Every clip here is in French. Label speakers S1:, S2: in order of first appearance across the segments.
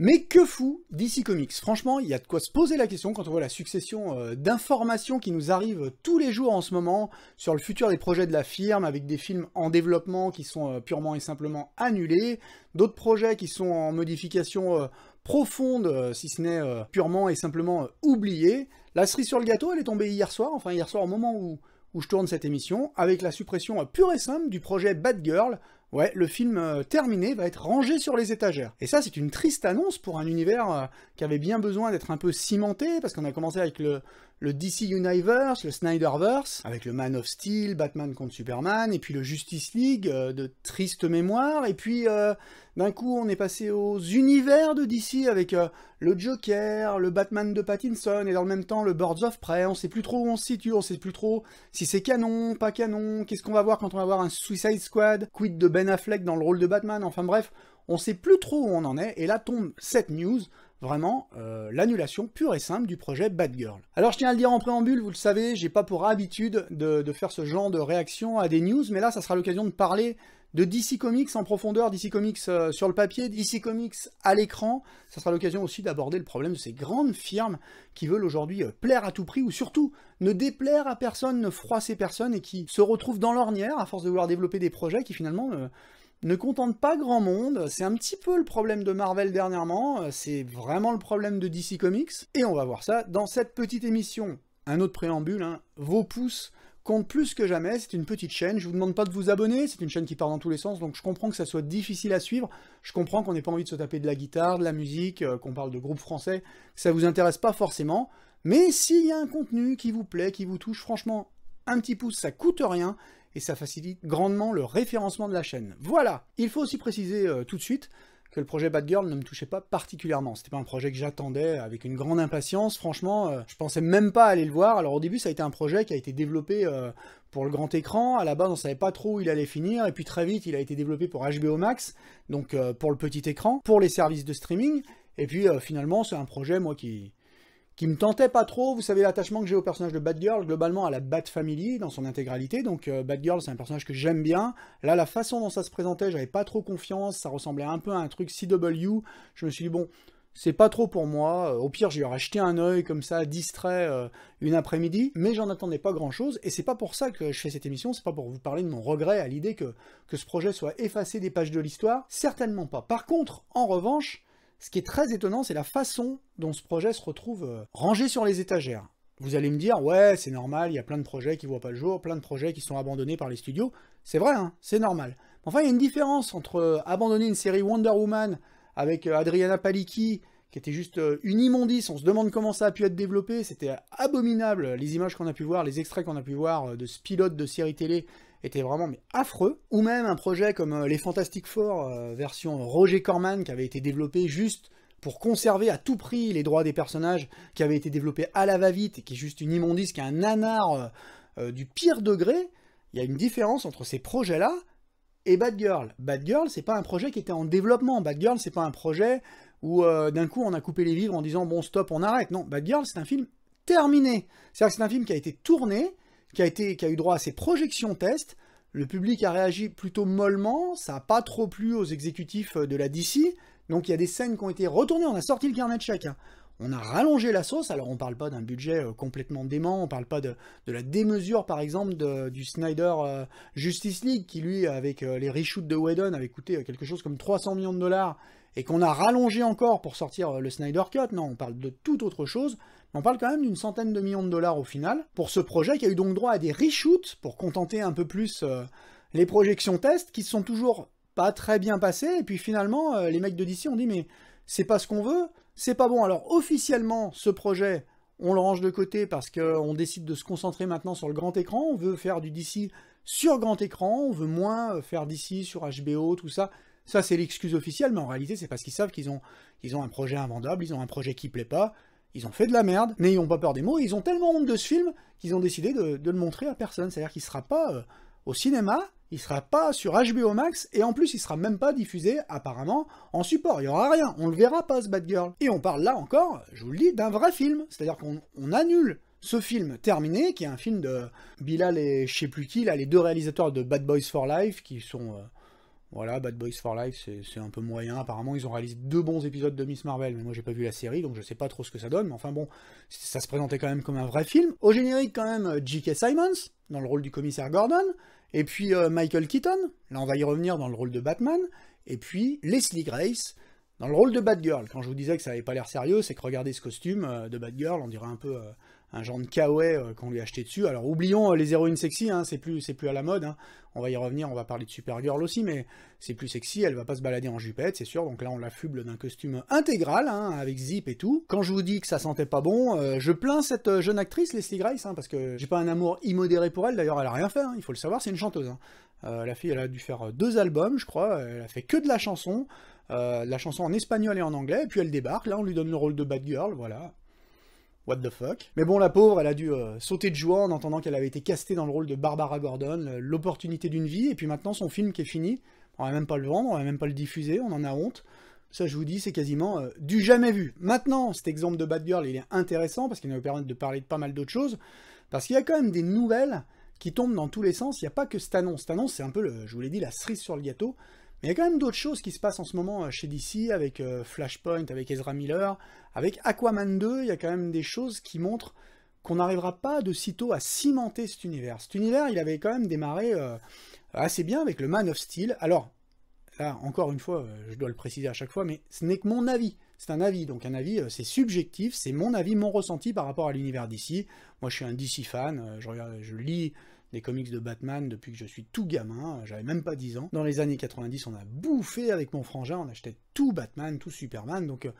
S1: Mais que fout DC Comics? Franchement, il y a de quoi se poser la question quand on voit la succession d'informations qui nous arrivent tous les jours en ce moment sur le futur des projets de la firme, avec des films en développement qui sont purement et simplement annulés, d'autres projets qui sont en modification profonde, si ce n'est purement et simplement oubliés. La cerise sur le gâteau, elle est tombée hier soir au moment où je tourne cette émission, avec la suppression pure et simple du projet Batgirl. Ouais, le film terminé va être rangé sur les étagères. Et ça, c'est une triste annonce pour un univers qui avait bien besoin d'être un peu cimenté, parce qu'on a commencé avec le DC Universe, le Snyderverse, avec le Man of Steel, Batman contre Superman, et puis le Justice League, de triste mémoire, et puis d'un coup, on est passé aux univers de DC, avec le Joker, le Batman de Pattinson, et dans le même temps, le Birds of Prey. On sait plus trop où on se situe, on sait plus trop si c'est canon, pas canon, qu'est-ce qu'on va voir quand on va voir un Suicide Squad, quid de Ben Affleck dans le rôle de Batman, enfin bref, on sait plus trop où on en est, et là tombe cette news, vraiment l'annulation pure et simple du projet Batgirl. Alors je tiens à le dire en préambule, vous le savez, j'ai pas pour habitude de faire ce genre de réaction à des news, mais là ça sera l'occasion de parler de DC Comics en profondeur, DC Comics sur le papier, DC Comics à l'écran. Ça sera l'occasion aussi d'aborder le problème de ces grandes firmes qui veulent aujourd'hui plaire à tout prix, ou surtout ne déplaire à personne, ne froisser personne, et qui se retrouvent dans l'ornière à force de vouloir développer des projets qui finalement ne contentent pas grand monde. C'est un petit peu le problème de Marvel dernièrement, c'est vraiment le problème de DC Comics, et on va voir ça dans cette petite émission. Un autre préambule, hein, vos pouces compte plus que jamais, c'est une petite chaîne, je vous demande pas de vous abonner, c'est une chaîne qui part dans tous les sens, donc je comprends que ça soit difficile à suivre, je comprends qu'on n'ait pas envie de se taper de la guitare, de la musique, qu'on parle de groupes français, ça vous intéresse pas forcément, mais s'il y a un contenu qui vous plaît, qui vous touche, franchement, un petit pouce, ça coûte rien, et ça facilite grandement le référencement de la chaîne. Voilà. Il faut aussi préciser tout de suite que le projet Batgirl ne me touchait pas particulièrement. C'était pas un projet que j'attendais avec une grande impatience, franchement, je pensais même pas aller le voir. Alors au début, ça a été un projet qui a été développé pour le grand écran, à la base on savait pas trop où il allait finir, et puis très vite il a été développé pour HBO Max, donc pour le petit écran, pour les services de streaming, et puis finalement c'est un projet, moi, qui me tentait pas trop. Vous savez l'attachement que j'ai au personnage de Batgirl, globalement à la Bat Family dans son intégralité, donc Batgirl c'est un personnage que j'aime bien. Là, la façon dont ça se présentait, j'avais pas trop confiance, ça ressemblait un peu à un truc CW, je me suis dit bon, c'est pas trop pour moi, au pire j'y aurais jeté un œil comme ça, distrait une après-midi, mais j'en attendais pas grand chose, et c'est pas pour ça que je fais cette émission, c'est pas pour vous parler de mon regret à l'idée que ce projet soit effacé des pages de l'histoire, certainement pas. Par contre, en revanche, ce qui est très étonnant, c'est la façon dont ce projet se retrouve rangé sur les étagères. Vous allez me dire, ouais, c'est normal, il y a plein de projets qui voient pas le jour, plein de projets qui sont abandonnés par les studios. C'est vrai, hein, c'est normal. Enfin, il y a une différence entre abandonner une série Wonder Woman avec Adriana Palicki, qui était juste une immondice, on se demande comment ça a pu être développé, c'était abominable, les images qu'on a pu voir, les extraits qu'on a pu voir de ce pilote de série télé, était vraiment affreux, ou même un projet comme les Fantastic Four, version Roger Corman, qui avait été développé juste pour conserver à tout prix les droits des personnages, qui avait été développé à la va-vite, et qui est juste une immondice, qui est un nanar du pire degré. Il y a une différence entre ces projets-là et Batgirl. Batgirl, c'est pas un projet qui était en développement, Batgirl, c'est pas un projet où d'un coup on a coupé les vivres en disant bon stop, on arrête. Non, Batgirl, c'est un film terminé. C'est-à-dire que c'est un film qui a été tourné, qui a eu droit à ses projections tests, le public a réagi plutôt mollement, ça n'a pas trop plu aux exécutifs de la DC, donc il y a des scènes qui ont été retournées, on a sorti le carnet de chacun. On a rallongé la sauce, alors on parle pas d'un budget complètement dément, on parle pas de la démesure par exemple du Snyder Justice League, qui lui, avec les reshoots de Whedon, avait coûté quelque chose comme 300 millions de dollars, et qu'on a rallongé encore pour sortir le Snyder Cut. Non, on parle de toute autre chose, mais on parle quand même d'une centaine de millions de dollars au final, pour ce projet qui a eu donc droit à des reshoots, pour contenter un peu plus les projections tests, qui se sont toujours pas très bien passées, et puis finalement, les mecs de DC ont dit, mais c'est pas ce qu'on veut, c'est pas bon. Alors officiellement, ce projet, on le range de côté parce qu'on décide de se concentrer maintenant sur le grand écran, on veut faire du DC sur grand écran, on veut moins faire DC sur HBO, tout ça. Ça, c'est l'excuse officielle, mais en réalité, c'est parce qu'ils savent qu'ils ont un projet invendable, ils ont un projet qui plaît pas, ils ont fait de la merde, n'ayons pas peur des mots, ils ont tellement honte de ce film qu'ils ont décidé de le montrer à personne. C'est-à-dire qu'il sera pas au cinéma, il sera pas sur HBO Max, et en plus, il sera même pas diffusé, apparemment, en support. Il y aura rien, on le verra pas, ce Batgirl. Et on parle là encore, je vous le dis, d'un vrai film. C'est-à-dire qu'on annule ce film terminé, qui est un film de Bilal et je sais plus qui, là, les deux réalisateurs de Bad Boys for Life, qui sont... Voilà, Bad Boys for Life, c'est un peu moyen. Apparemment, ils ont réalisé 2 bons épisodes de Miss Marvel, mais moi j'ai pas vu la série, donc je sais pas trop ce que ça donne. Mais enfin bon, ça se présentait quand même comme un vrai film. Au générique, quand même, J.K. Simmons, dans le rôle du commissaire Gordon. Et puis Michael Keaton, là on va y revenir dans le rôle de Batman. Et puis Leslie Grace, dans le rôle de Batgirl. Quand je vous disais que ça avait pas l'air sérieux, c'est que regardez ce costume de Batgirl, on dirait un peu un genre de kawaii qu'on lui a acheté dessus. Alors oublions les héroïnes sexy, hein, c'est plus à la mode. Hein. On va y revenir, on va parler de Supergirl aussi, mais c'est plus sexy, elle va pas se balader en jupette, c'est sûr. Donc là on l'affuble d'un costume intégral, hein, avec zip et tout. Quand je vous dis que ça sentait pas bon, je plains cette jeune actrice, Leslie Grace, hein, parce que j'ai pas un amour immodéré pour elle. D'ailleurs elle a rien fait, hein, il faut le savoir, c'est une chanteuse. Hein. La fille elle a dû faire 2 albums, je crois, elle a fait que de la chanson en espagnol et en anglais, et puis elle débarque, là on lui donne le rôle de Batgirl, voilà. What the fuck. Mais bon, la pauvre, elle a dû sauter de joie en entendant qu'elle avait été castée dans le rôle de Barbara Gordon, l'opportunité d'une vie, et puis maintenant son film qui est fini, on va même pas le vendre, on va même pas le diffuser, on en a honte. Ça, je vous dis, c'est quasiment du jamais vu. Maintenant, cet exemple de Batgirl, il est intéressant, parce qu'il va nous permettre de parler de pas mal d'autres choses, parce qu'il y a quand même des nouvelles qui tombent dans tous les sens, il n'y a pas que cette annonce. Cette annonce, c'est un peu, je vous l'ai dit, la cerise sur le gâteau, mais il y a quand même d'autres choses qui se passent en ce moment chez DC, avec Flashpoint, avec Ezra Miller, avec Aquaman 2, il y a quand même des choses qui montrent qu'on n'arrivera pas de sitôt à cimenter cet univers. Cet univers, il avait quand même démarré assez bien avec le Man of Steel. Alors, là, encore une fois, je dois le préciser à chaque fois, mais ce n'est que mon avis. C'est un avis, donc un avis, c'est subjectif, c'est mon avis, mon ressenti par rapport à l'univers DC. Moi, je suis un DC fan, je lis des comics de Batman depuis que je suis tout gamin, j'avais même pas 10 ans. Dans les années 90, on a bouffé avec mon frangin, on achetait tout Batman, tout Superman, donc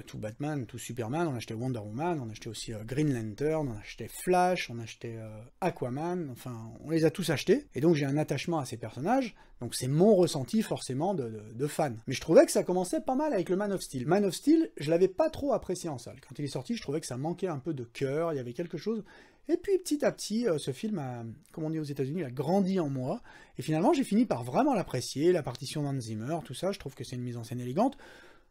S1: tout Batman, tout Superman, on achetait Wonder Woman, on achetait aussi Green Lantern, on achetait Flash, on achetait Aquaman, enfin, on les a tous achetés, et donc j'ai un attachement à ces personnages, donc c'est mon ressenti forcément de fan. Mais je trouvais que ça commençait pas mal avec le Man of Steel. Man of Steel, je l'avais pas trop apprécié en salle. Quand il est sorti, je trouvais que ça manquait un peu de cœur, il y avait quelque chose. Et puis petit à petit, ce film a, comme on dit aux États-Unis, il a grandi en moi. Et finalement, j'ai fini par vraiment l'apprécier. La partition d'Hans Zimmer, tout ça, je trouve que c'est une mise en scène élégante.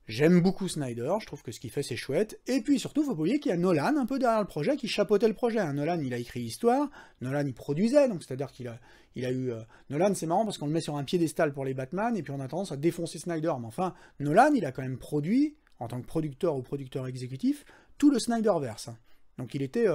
S1: J'aime beaucoup Snyder, je trouve que ce qu'il fait c'est chouette. Et puis surtout, faut pas oublier qu'il y a Nolan un peu derrière le projet qui chapeautait le projet. Hein. Nolan, il a écrit l'histoire, Nolan il produisait, donc c'est-à-dire qu'il a eu... Nolan, c'est marrant parce qu'on le met sur un piédestal pour les Batman, et puis on a tendance à défoncer Snyder. Mais enfin, Nolan, il a quand même produit, en tant que producteur ou producteur exécutif, tout le Snyderverse. Hein. Donc il était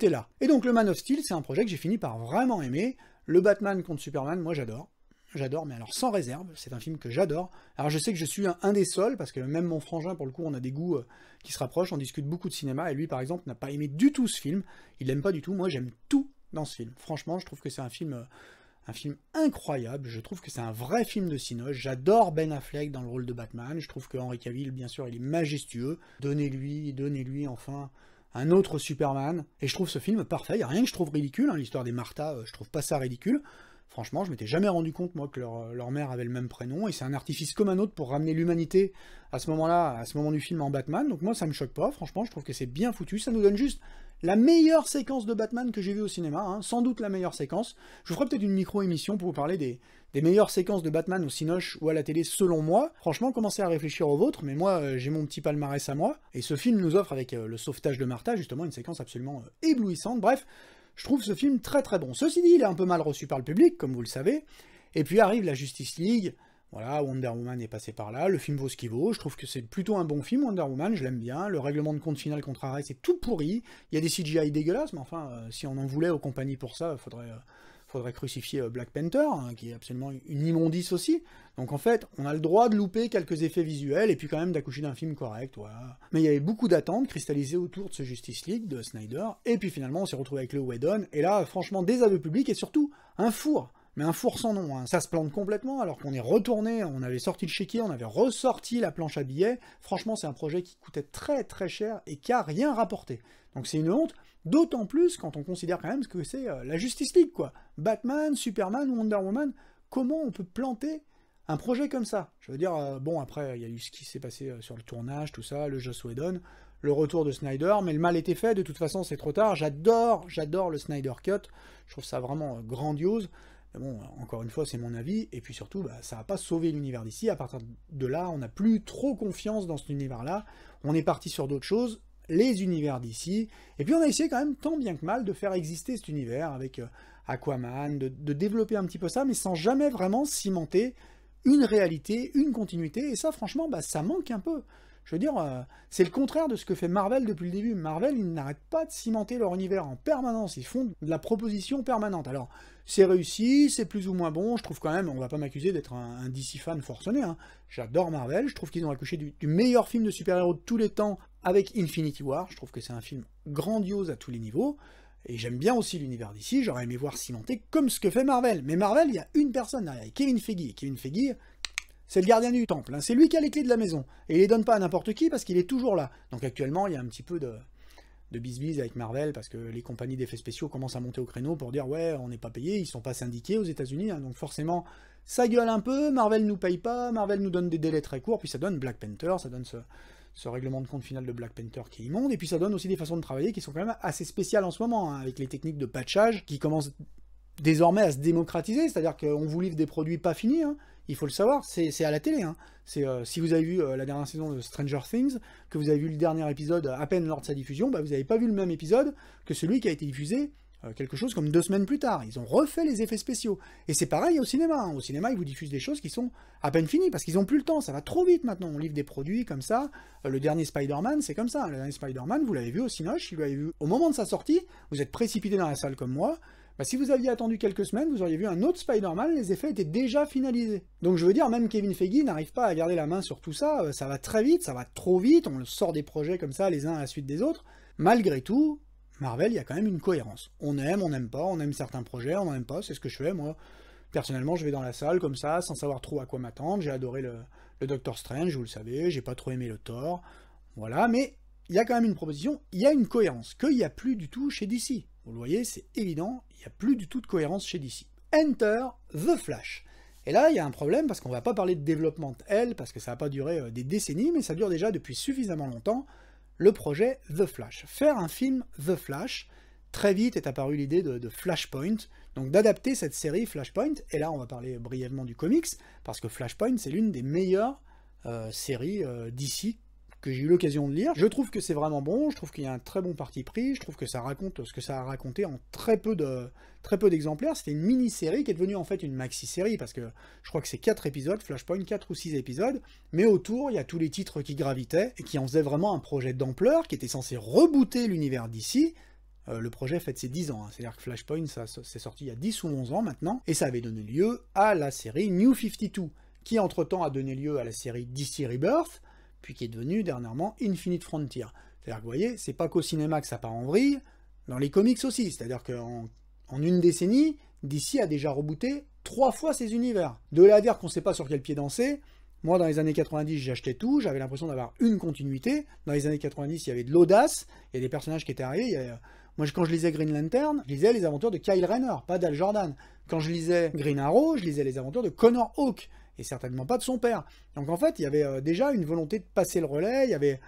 S1: là. Et donc le Man of Steel, c'est un projet que j'ai fini par vraiment aimer. Le Batman contre Superman, moi j'adore. J'adore, mais alors sans réserve, c'est un film que j'adore. Alors je sais que je suis un des seuls, parce que même mon frangin, pour le coup, on a des goûts qui se rapprochent, on discute beaucoup de cinéma, et lui par exemple n'a pas aimé du tout ce film. Il l'aime pas du tout, moi j'aime tout dans ce film. Franchement, je trouve que c'est un film incroyable, je trouve que c'est un vrai film de cinoche. J'adore Ben Affleck dans le rôle de Batman, je trouve que Henry Cavill, bien sûr, il est majestueux. Donnez-lui enfin un autre Superman, et je trouve ce film parfait, il n'y a rien que je trouve ridicule, hein. L'histoire des Martha, je trouve pas ça ridicule, franchement, je m'étais jamais rendu compte, moi, que leur mère avait le même prénom, et c'est un artifice comme un autre pour ramener l'humanité à ce moment-là, à ce moment du film en Batman, donc moi ça me choque pas, franchement, je trouve que c'est bien foutu, ça nous donne juste la meilleure séquence de Batman que j'ai vue au cinéma, hein, sans doute la meilleure séquence. Je vous ferai peut-être une micro-émission pour vous parler des meilleures séquences de Batman au cinoche ou à la télé selon moi. Franchement, commencez à réfléchir aux vôtres, mais moi j'ai mon petit palmarès à moi, et ce film nous offre avec le sauvetage de Martha justement une séquence absolument éblouissante. Bref, je trouve ce film très très bon. Ceci dit, il est un peu mal reçu par le public, comme vous le savez, et puis arrive la Justice League. Voilà, Wonder Woman est passé par là, le film vaut ce qu'il vaut, je trouve que c'est plutôt un bon film, Wonder Woman, je l'aime bien, le règlement de compte final contre Arès c'est tout pourri, il y a des CGI dégueulasses, mais enfin, si on en voulait aux compagnies pour ça, faudrait crucifier Black Panther, hein, qui est absolument une immondice aussi, donc en fait, on a le droit de louper quelques effets visuels, et puis quand même d'accoucher d'un film correct, voilà. Mais il y avait beaucoup d'attentes cristallisées autour de ce Justice League, de Snyder, et puis finalement on s'est retrouvé avec le Whedon, et là, franchement, des aveux publics, et surtout, un four. Mais un four sans nom, hein. Ça se plante complètement, alors qu'on est retourné, on avait sorti le chéquier, on avait ressorti la planche à billets. Franchement, c'est un projet qui coûtait très très cher et qui a rien rapporté. Donc c'est une honte, d'autant plus quand on considère quand même ce que c'est la Justice League, quoi. Batman, Superman, Wonder Woman, comment on peut planter un projet comme ça? Je veux dire, bon, après, il y a eu ce qui s'est passé sur le tournage, tout ça, le Joss Whedon, le retour de Snyder, mais le mal était fait, de toute façon, c'est trop tard. J'adore le Snyder Cut, je trouve ça vraiment grandiose. Mais bon, encore une fois, c'est mon avis, et puis surtout, ça n'a pas sauvé l'univers d'ici. À partir de là, on n'a plus trop confiance dans cet univers-là, on est parti sur d'autres choses, les univers d'ici, et puis on a essayé quand même, tant bien que mal, de faire exister cet univers avec Aquaman, de développer un petit peu ça, mais sans jamais vraiment cimenter une réalité, une continuité, et ça franchement, bah, ça manque un peu. Je veux dire, c'est le contraire de ce que fait Marvel depuis le début. Marvel, ils n'arrêtent pas de cimenter leur univers en permanence, ils font de la proposition permanente. Alors, c'est réussi, c'est plus ou moins bon, je trouve quand même, on va pas m'accuser d'être un DC fan forcené, hein. J'adore Marvel, je trouve qu'ils ont accouché du meilleur film de super-héros de tous les temps avec Infinity War, je trouve que c'est un film grandiose à tous les niveaux, et j'aime bien aussi l'univers d'ici, j'aurais aimé voir cimenté comme ce que fait Marvel. Mais Marvel, il y a une personne derrière, Kevin Feige, et Kevin Feige, c'est le gardien du temple, hein. C'est lui qui a les clés de la maison. Et il les donne pas à n'importe qui parce qu'il est toujours là. Donc actuellement, il y a un petit peu de bisbise avec Marvel parce que les compagnies d'effets spéciaux commencent à monter au créneau pour dire ouais, on n'est pas payé, ils sont pas syndiqués aux États-Unis, hein. Donc forcément, ça gueule un peu, Marvel nous paye pas, Marvel nous donne des délais très courts, puis ça donne Black Panther, ça donne ce règlement de compte final de Black Panther qui est immonde, et puis ça donne aussi des façons de travailler qui sont quand même assez spéciales en ce moment, hein, avec les techniques de patchage qui commencent désormais à se démocratiser, c'est-à-dire qu'on vous livre des produits pas finis, hein. Il faut le savoir, c'est à la télé, hein. Si vous avez vu la dernière saison de Stranger Things, que vous avez vu le dernier épisode à peine lors de sa diffusion, bah vous n'avez pas vu le même épisode que celui qui a été diffusé quelque chose comme 2 semaines plus tard. Ils ont refait les effets spéciaux. Et c'est pareil au cinéma, hein. Au cinéma, ils vous diffusent des choses qui sont à peine finies, parce qu'ils n'ont plus le temps, ça va trop vite maintenant. On livre des produits comme ça. Le dernier Spider-Man, c'est comme ça. Le dernier Spider-Man, vous l'avez vu au Cinoche, vous l'avez vu au moment de sa sortie, vous êtes précipité dans la salle comme moi. Bah, si vous aviez attendu quelques semaines, vous auriez vu un autre Spider-Man, les effets étaient déjà finalisés. Donc je veux dire, même Kevin Feige n'arrive pas à garder la main sur tout ça, ça va très vite, ça va trop vite, on sort des projets comme ça les uns à la suite des autres. Malgré tout, Marvel, il y a quand même une cohérence. On n'aime pas, on aime certains projets, on n'en aime pas, c'est ce que je fais, moi. Personnellement, je vais dans la salle comme ça, sans savoir trop à quoi m'attendre, j'ai adoré le Doctor Strange, vous le savez, j'ai pas trop aimé le Thor, voilà, mais il y a quand même une proposition, il y a une cohérence, qu'il n'y a plus du tout chez DC. Vous le voyez, c'est évident, il n'y a plus du tout de cohérence chez DC. Enter The Flash. Et là, il y a un problème, parce qu'on va pas parler de développement L, parce que ça va pas durer des décennies, mais ça dure déjà depuis suffisamment longtemps, le projet The Flash. Faire un film The Flash, très vite est apparue l'idée de Flashpoint, donc d'adapter cette série Flashpoint, et là on va parler brièvement du comics, parce que Flashpoint c'est l'une des meilleures séries DC que j'ai eu l'occasion de lire. Je trouve que c'est vraiment bon, je trouve qu'il y a un très bon parti pris, je trouve que ça raconte ce que ça a raconté en très peu d'exemplaires. C'était une mini-série qui est devenue en fait une maxi-série, parce que je crois que c'est 4 épisodes, Flashpoint, 4 ou 6 épisodes, mais autour, il y a tous les titres qui gravitaient, et qui en faisaient vraiment un projet d'ampleur, qui était censé rebooter l'univers d'ici. Le projet fête ses 10 ans, hein. C'est-à-dire que Flashpoint, ça c'est sorti il y a 10 ou 11 ans maintenant, et ça avait donné lieu à la série New 52, qui entre-temps a donné lieu à la série DC Rebirth, puis qui est devenu dernièrement Infinite Frontier. C'est-à-dire que vous voyez, c'est pas qu'au cinéma que ça part en vrille, dans les comics aussi, c'est-à-dire qu'en une décennie, DC a déjà rebooté 3 fois ses univers. De là à dire qu'on sait pas sur quel pied danser, moi dans les années 90 j'achetais tout, j'avais l'impression d'avoir une continuité, dans les années 90 il y avait de l'audace, il y a des personnages qui étaient arrivés, moi quand je lisais Green Lantern, je lisais les aventures de Kyle Rayner, pas d'Hal Jordan. Quand je lisais Green Arrow, je lisais les aventures de Connor Hawke, et certainement pas de son père. Donc en fait, il y avait déjà une volonté de passer le relais, il y avait...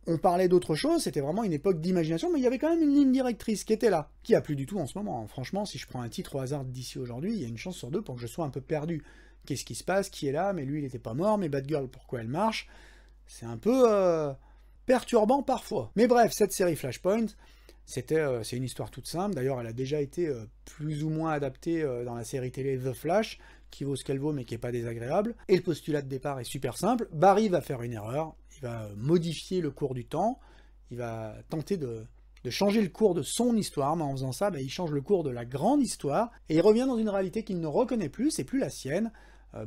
S1: On parlait d'autre chose, c'était vraiment une époque d'imagination, mais il y avait quand même une ligne directrice qui était là, qui a plus du tout en ce moment. Franchement, si je prends un titre au hasard d'ici aujourd'hui, il y a une chance sur 2 pour que je sois un peu perdu. Qu'est-ce qui se passe? Qui est là? Mais lui, il n'était pas mort, mais Batgirl, pourquoi elle marche? C'est un peu perturbant parfois. Mais bref, cette série Flashpoint, c'est une histoire toute simple. D'ailleurs, elle a déjà été plus ou moins adaptée dans la série télé The Flash, qui vaut ce qu'elle vaut, mais qui n'est pas désagréable. Et le postulat de départ est super simple. Barry va faire une erreur, il va modifier le cours du temps, il va tenter de changer le cours de son histoire, mais en faisant ça, il change le cours de la grande histoire, et il revient dans une réalité qu'il ne reconnaît plus, c'est plus la sienne.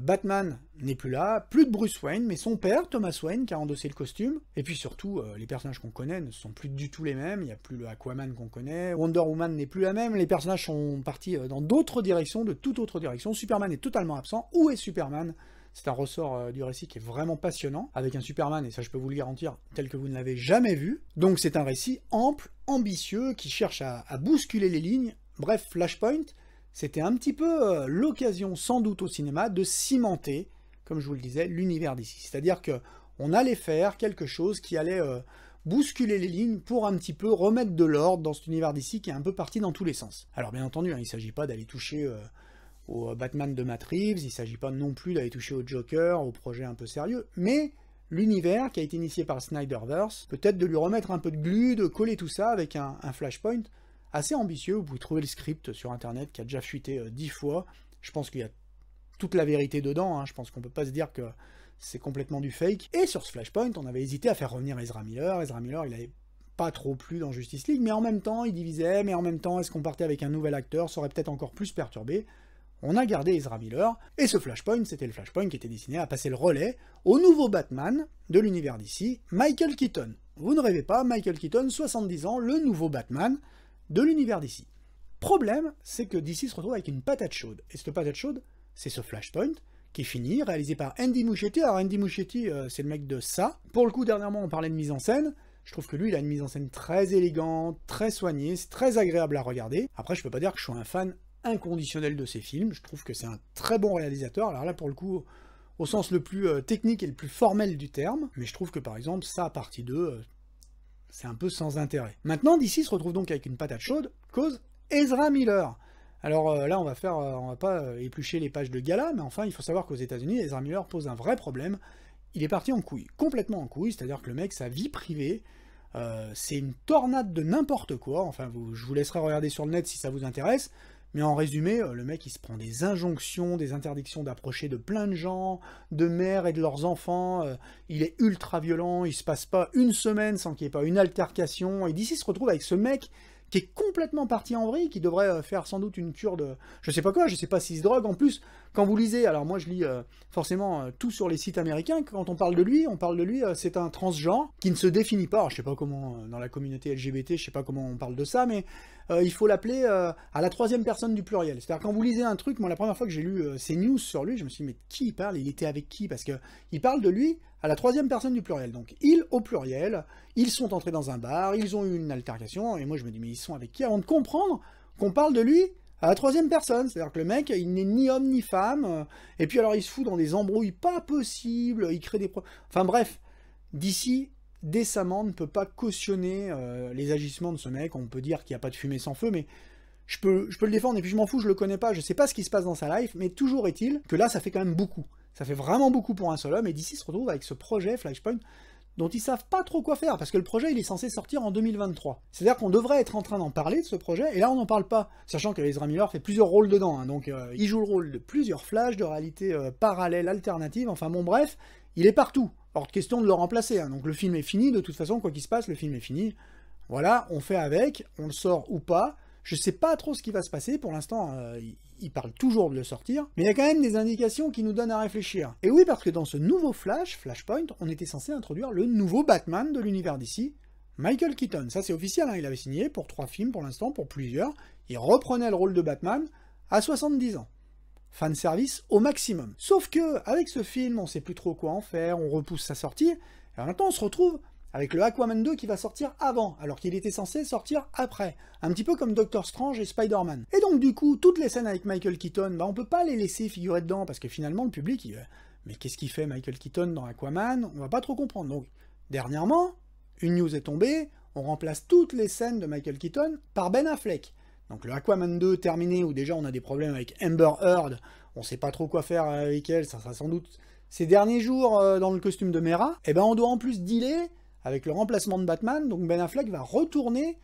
S1: Batman n'est plus là, plus de Bruce Wayne, mais son père, Thomas Wayne, qui a endossé le costume. Et puis surtout, les personnages qu'on connaît ne sont plus du tout les mêmes, il n'y a plus le Aquaman qu'on connaît, Wonder Woman n'est plus la même, les personnages sont partis dans d'autres directions, de toute autre direction, Superman est totalement absent. Où est Superman? C'est un ressort du récit qui est vraiment passionnant, avec un Superman, et ça je peux vous le garantir, tel que vous ne l'avez jamais vu. Donc c'est un récit ample, ambitieux, qui cherche à bousculer les lignes. Bref, Flashpoint, c'était un petit peu l'occasion, sans doute au cinéma, de cimenter, comme je vous le disais, l'univers d'ici. C'est-à-dire qu'on allait faire quelque chose qui allait bousculer les lignes pour un petit peu remettre de l'ordre dans cet univers d'ici qui est un peu parti dans tous les sens. Alors bien entendu, il ne s'agit pas d'aller toucher au Batman de Matt Reeves, il ne s'agit pas non plus d'aller toucher au Joker, au projet un peu sérieux, mais l'univers qui a été initié par Snyderverse, peut-être de lui remettre un peu de glu, de coller tout ça avec un Flashpoint assez ambitieux. Vous pouvez trouver le script sur internet qui a déjà fuité 10 fois. Je pense qu'il y a toute la vérité dedans, hein. Je pense qu'on peut pas se dire que c'est complètement du fake. Et sur ce Flashpoint, on avait hésité à faire revenir Ezra Miller. Ezra Miller, il avait pas trop plu dans Justice League, mais en même temps, il divisait, mais en même temps, est-ce qu'on partait avec un nouvel acteur, ça aurait peut-être encore plus perturbé. On a gardé Ezra Miller, et ce Flashpoint, c'était le Flashpoint qui était destiné à passer le relais au nouveau Batman de l'univers d'ici, Michael Keaton. Vous ne rêvez pas, Michael Keaton, 70 ans, le nouveau Batman de l'univers d'ici. Problème, c'est que DC se retrouve avec une patate chaude, et cette patate chaude, c'est ce Flashpoint, qui est fini, réalisé par Andy Muschietti. Alors Andy Muschietti, c'est le mec de ça. Pour le coup, dernièrement, on parlait de mise en scène. Je trouve que lui, il a une mise en scène très élégante, très soignée, c'est très agréable à regarder. Après, je peux pas dire que je suis un fan inconditionnel de ses films, je trouve que c'est un très bon réalisateur. Alors là, pour le coup, au sens le plus technique et le plus formel du terme, mais je trouve que par exemple, ça, partie 2, c'est un peu sans intérêt. Maintenant, DC se retrouve donc avec une patate chaude, cause Ezra Miller. Alors là, on va pas éplucher les pages de gala, mais enfin, il faut savoir qu'aux États-Unis, Ezra Miller pose un vrai problème. Il est parti en couille, complètement en couille, c'est-à-dire que le mec, sa vie privée, c'est une tornade de n'importe quoi. Enfin, je vous laisserai regarder sur le net si ça vous intéresse, mais en résumé, le mec, il se prend des injonctions, des interdictions d'approcher de plein de gens, de mères et de leurs enfants, il est ultra violent, il se passe pas une semaine sans qu'il n'y ait pas une altercation, et d'ici se retrouve avec ce mec qui est complètement parti en vrille, qui devrait faire sans doute une cure de... je sais pas quoi, je sais pas s'il se drogue. En plus, quand vous lisez, alors moi je lis forcément tout sur les sites américains, quand on parle de lui, c'est un transgenre qui ne se définit pas, alors, je sais pas comment, dans la communauté LGBT, je sais pas comment on parle de ça, mais il faut l'appeler à la troisième personne du pluriel. C'est-à-dire quand vous lisez un truc, moi la première fois que j'ai lu ces news sur lui, je me suis dit, mais qui il parle? Il était avec qui? Parce que il parle de lui à la troisième personne du pluriel. Donc, ils au pluriel, ils sont entrés dans un bar, ils ont eu une altercation, et moi je me dis, mais ils sont avec qui? Avant de comprendre qu'on parle de lui à la troisième personne. C'est-à-dire que le mec, il n'est ni homme ni femme, et puis alors il se fout dans des embrouilles pas possibles, il crée des... Enfin bref, DC, décemment, ne peut pas cautionner les agissements de ce mec. On peut dire qu'il n'y a pas de fumée sans feu, mais je peux le défendre, et puis je m'en fous, je le connais pas, je sais pas ce qui se passe dans sa life, mais toujours est-il que là, ça fait quand même beaucoup. Ça fait vraiment beaucoup pour un seul homme, et DC se retrouve avec ce projet, Flashpoint, dont ils savent pas trop quoi faire, parce que le projet, il est censé sortir en 2023. C'est-à-dire qu'on devrait être en train d'en parler de ce projet, et là, on n'en parle pas, sachant que Ezra Miller fait plusieurs rôles dedans, hein, donc il joue le rôle de plusieurs Flash, de réalité parallèle, alternative, enfin bon, bref, il est partout. Hors de question de le remplacer, hein. Donc le film est fini, de toute façon, quoi qu'il se passe, le film est fini. Voilà, on fait avec, on le sort ou pas. Je sais pas trop ce qui va se passer, pour l'instant, il parle toujours de le sortir, mais il y a quand même des indications qui nous donnent à réfléchir. Et oui, parce que dans ce nouveau Flashpoint, on était censé introduire le nouveau Batman de l'univers d'ici, Michael Keaton. Ça c'est officiel, hein, il avait signé pour 3 films pour l'instant, pour plusieurs. Il reprenait le rôle de Batman à 70 ans. Fanservice au maximum. Sauf que, avec ce film, on sait plus trop quoi en faire, on repousse sa sortie, et en même temps on se retrouve avec le Aquaman 2 qui va sortir avant, alors qu'il était censé sortir après. Un petit peu comme Doctor Strange et Spider-Man. Et donc du coup, toutes les scènes avec Michael Keaton, on peut pas les laisser figurer dedans, parce que finalement le public, mais qu'est-ce qu'il fait Michael Keaton dans Aquaman? On va pas trop comprendre. Donc, dernièrement, une news est tombée, on remplace toutes les scènes de Michael Keaton par Ben Affleck. Donc le Aquaman 2 terminé, où déjà on a des problèmes avec Amber Heard, on sait pas trop quoi faire avec elle, ça sera sans doute ces derniers jours dans le costume de Mera, et ben on doit en plus dealer avec le remplacement de Batman, donc Ben Affleck va retourner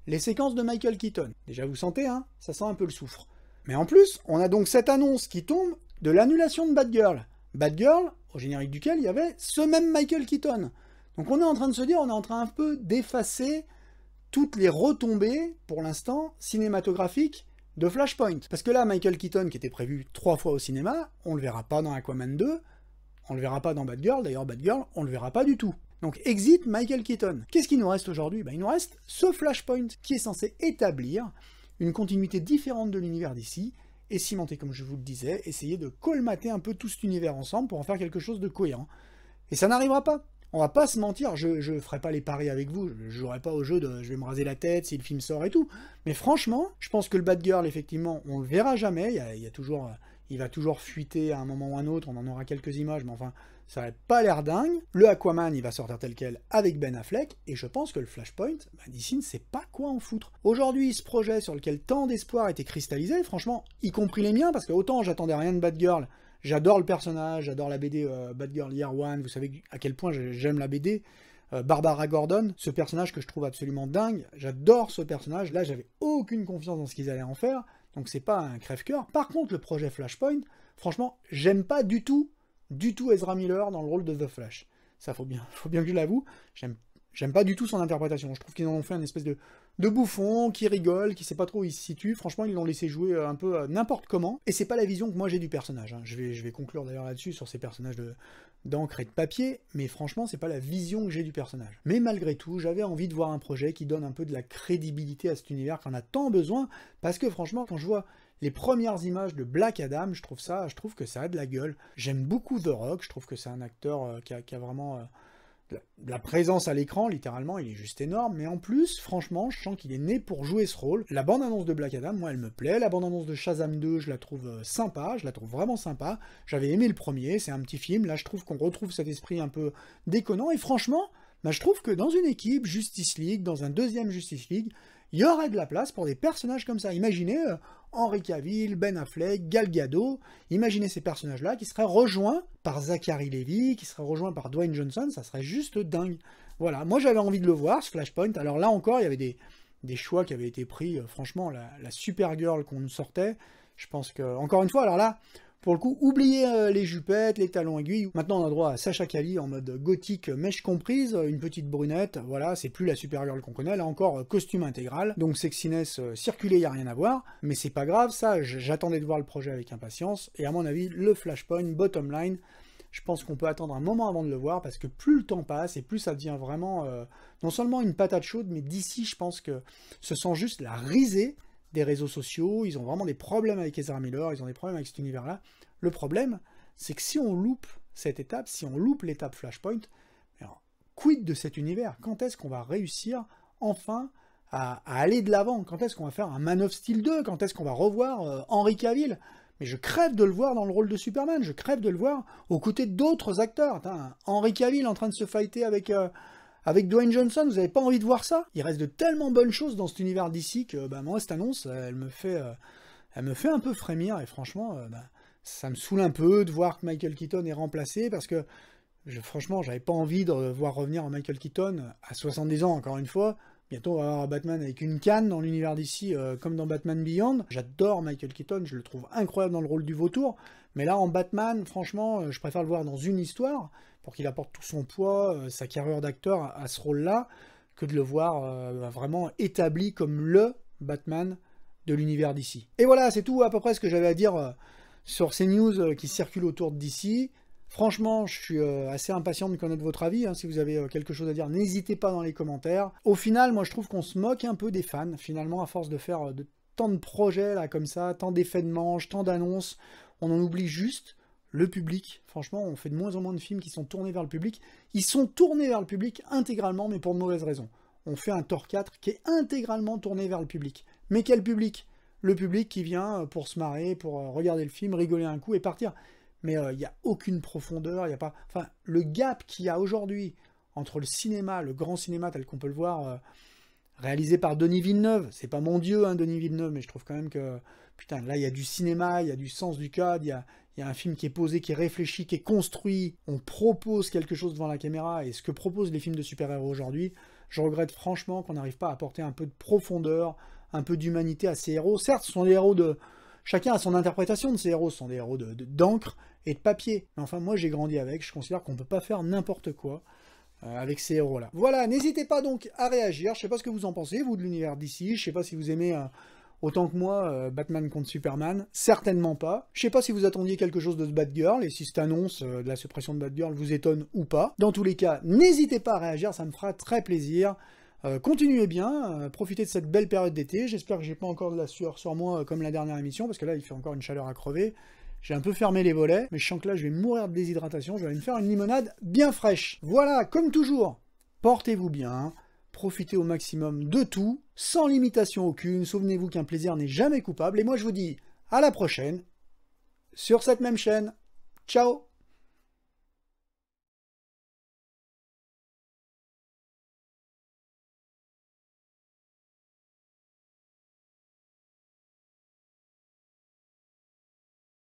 S1: les séquences de Michael Keaton. Déjà vous sentez, hein, ça sent un peu le soufre. Mais en plus, on a donc cette annonce qui tombe de l'annulation de Batgirl. Batgirl, au générique duquel il y avait ce même Michael Keaton. Donc on est en train de se dire, on est en train un peu d'effacer toutes les retombées, pour l'instant, cinématographiques de Flashpoint. Parce que là, Michael Keaton, qui était prévu 3 fois au cinéma, on le verra pas dans Aquaman 2, on le verra pas dans Batgirl, d'ailleurs Batgirl, on le verra pas du tout. Donc exit Michael Keaton. Qu'est-ce qu'il nous reste aujourd'hui? Il nous reste ce Flashpoint qui est censé établir une continuité différente de l'univers d'ici, et cimenter, comme je vous le disais, essayer de colmater un peu tout cet univers ensemble pour en faire quelque chose de cohérent. Et ça n'arrivera pas. On va pas se mentir, je ferai pas les paris avec vous, je jouerai pas au jeu de je vais me raser la tête si le film sort et tout, mais franchement, je pense que le Batgirl, effectivement, on le verra jamais, il va toujours fuiter à un moment ou à un autre, on en aura quelques images, mais enfin, ça n'a pas l'air dingue. Le Aquaman, il va sortir tel quel avec Ben Affleck, et je pense que le Flashpoint, DC ne sait pas quoi en foutre. Aujourd'hui, ce projet sur lequel tant d'espoir était cristallisé, franchement, y compris les miens, parce que autant j'attendais rien de Batgirl, j'adore le personnage, j'adore la BD Batgirl Year One, vous savez à quel point j'aime la BD, Barbara Gordon, ce personnage que je trouve absolument dingue, j'adore ce personnage, là j'avais aucune confiance dans ce qu'ils allaient en faire, donc c'est pas un crève-cœur. Par contre, le projet Flashpoint, Franchement, j'aime pas du tout Ezra Miller dans le rôle de The Flash. Ça, faut bien que je l'avoue. J'aime pas du tout son interprétation. Je trouve qu'ils en ont fait une espèce de bouffon qui rigole, qui sait pas trop où il se situe. Franchement, ils l'ont laissé jouer un peu n'importe comment. Et c'est pas la vision que moi j'ai du personnage. Hein. Je vais conclure d'ailleurs là-dessus, sur ces personnages d'encre et de papier. Mais franchement, c'est pas la vision que j'ai du personnage. Mais malgré tout, j'avais envie de voir un projet qui donne un peu de la crédibilité à cet univers qu'on a tant besoin. Parce que franchement, quand je vois les premières images de Black Adam, je trouve que ça a de la gueule. J'aime beaucoup The Rock. Je trouve que c'est un acteur qui a vraiment... la présence à l'écran, littéralement, il est juste énorme, mais en plus, franchement, je sens qu'il est né pour jouer ce rôle. La bande-annonce de Black Adam, moi, elle me plaît. La bande-annonce de Shazam 2, je la trouve sympa, je la trouve vraiment sympa. J'avais aimé le premier, c'est un petit film. Là, je trouve qu'on retrouve cet esprit un peu déconnant, et franchement, bah, je trouve que dans une équipe Justice League, dans un deuxième Justice League, il y aurait de la place pour des personnages comme ça. Imaginez Henry Cavill, Ben Affleck, Gal Gadot, imaginez ces personnages-là qui seraient rejoints par Zachary Levi, qui seraient rejoints par Dwayne Johnson, ça serait juste dingue. Voilà, moi j'avais envie de le voir, ce Flashpoint. Alors là encore, il y avait des choix qui avaient été pris. Franchement, la Supergirl qu'on nous sortait, je pense que, encore une fois, alors là, pour le coup, oubliez les jupettes, les talons aiguilles. Maintenant, on a droit à Sacha Kali en mode gothique, mèche comprise, une petite brunette. Voilà, c'est plus la Supergirl qu'on connaît. Là encore, costume intégral. Donc sexiness circulé, il n'y a rien à voir. Mais c'est pas grave, ça. J'attendais de voir le projet avec impatience. Et à mon avis, le Flashpoint, bottom line, je pense qu'on peut attendre un moment avant de le voir, parce que plus le temps passe, et plus ça devient vraiment, non seulement une patate chaude, mais d'ici, je pense que ce sent juste la risée des réseaux sociaux. Ils ont vraiment des problèmes avec Ezra Miller, ils ont des problèmes avec cet univers-là. Le problème, c'est que si on loupe cette étape, si on loupe l'étape Flashpoint, alors, quid de cet univers? Quand est-ce qu'on va réussir enfin à aller de l'avant? Quand est-ce qu'on va faire un Man of Steel 2? Quand est-ce qu'on va revoir Henry Cavill? Mais je crève de le voir dans le rôle de Superman, je crève de le voir aux côtés d'autres acteurs. Henry Cavill en train de se fighter avec Dwayne Johnson, vous n'avez pas envie de voir ça? Il reste de tellement bonnes choses dans cet univers d'ici que moi, cette annonce, elle me fait un peu frémir, et franchement, ça me saoule un peu de voir que Michael Keaton est remplacé, parce que franchement, j'avais pas envie de voir revenir Michael Keaton à 70 ans, encore une fois. Bientôt, on va avoir Batman avec une canne dans l'univers d'ici, comme dans Batman Beyond. J'adore Michael Keaton, je le trouve incroyable dans le rôle du vautour, mais là, en Batman, franchement, je préfère le voir dans une histoire, pour qu'il apporte tout son poids, sa carrure d'acteur à ce rôle-là, que de le voir vraiment établi comme le Batman de l'univers d'ici. Et voilà, c'est tout à peu près ce que j'avais à dire sur ces news qui circulent autour de DC. Franchement, je suis assez impatient de connaître votre avis. Si vous avez quelque chose à dire, n'hésitez pas dans les commentaires. Au final, moi je trouve qu'on se moque un peu des fans, finalement, à force de faire tant de projets là comme ça, tant d'effets de manche, tant d'annonces, on en oublie juste le public. Franchement, on fait de moins en moins de films qui sont tournés vers le public. Ils sont tournés vers le public intégralement, mais pour de mauvaises raisons. On fait un Thor 4 qui est intégralement tourné vers le public. Mais quel public? Le public qui vient pour se marrer, pour regarder le film, rigoler un coup et partir. Mais il n'y a aucune profondeur, il n'y a pas... Enfin, le gap qu'il y a aujourd'hui entre le cinéma, le grand cinéma tel qu'on peut le voir, réalisé par Denis Villeneuve, c'est pas mon dieu, Denis Villeneuve, mais je trouve quand même que, putain, là, il y a du cinéma, il y a du sens du cadre, il y a un film qui est posé, qui est réfléchi, qui est construit, on propose quelque chose devant la caméra, et ce que proposent les films de super-héros aujourd'hui, je regrette franchement qu'on n'arrive pas à apporter un peu de profondeur, un peu d'humanité à ces héros. Certes, ce sont des héros de... Chacun a son interprétation de ces héros, ce sont des héros d'encre et de papier. Mais enfin, moi j'ai grandi avec, je considère qu'on ne peut pas faire n'importe quoi avec ces héros-là. Voilà, n'hésitez pas donc à réagir, je sais pas ce que vous en pensez, vous de l'univers d'ici, je sais pas si vous aimez autant que moi Batman contre Superman, certainement pas. Je sais pas si vous attendiez quelque chose de Batgirl, et si cette annonce de la suppression de Batgirl vous étonne ou pas. Dans tous les cas, n'hésitez pas à réagir, ça me fera très plaisir. Continuez bien, profitez de cette belle période d'été, j'espère que j'ai pas encore de la sueur sur moi comme la dernière émission, parce que là il fait encore une chaleur à crever, j'ai un peu fermé les volets, mais je sens que là je vais mourir de déshydratation, je vais aller me faire une limonade bien fraîche. Voilà, comme toujours, portez-vous bien, profitez au maximum de tout, sans limitation aucune, souvenez-vous qu'un plaisir n'est jamais coupable, et moi je vous dis à la prochaine, sur cette même chaîne. Ciao!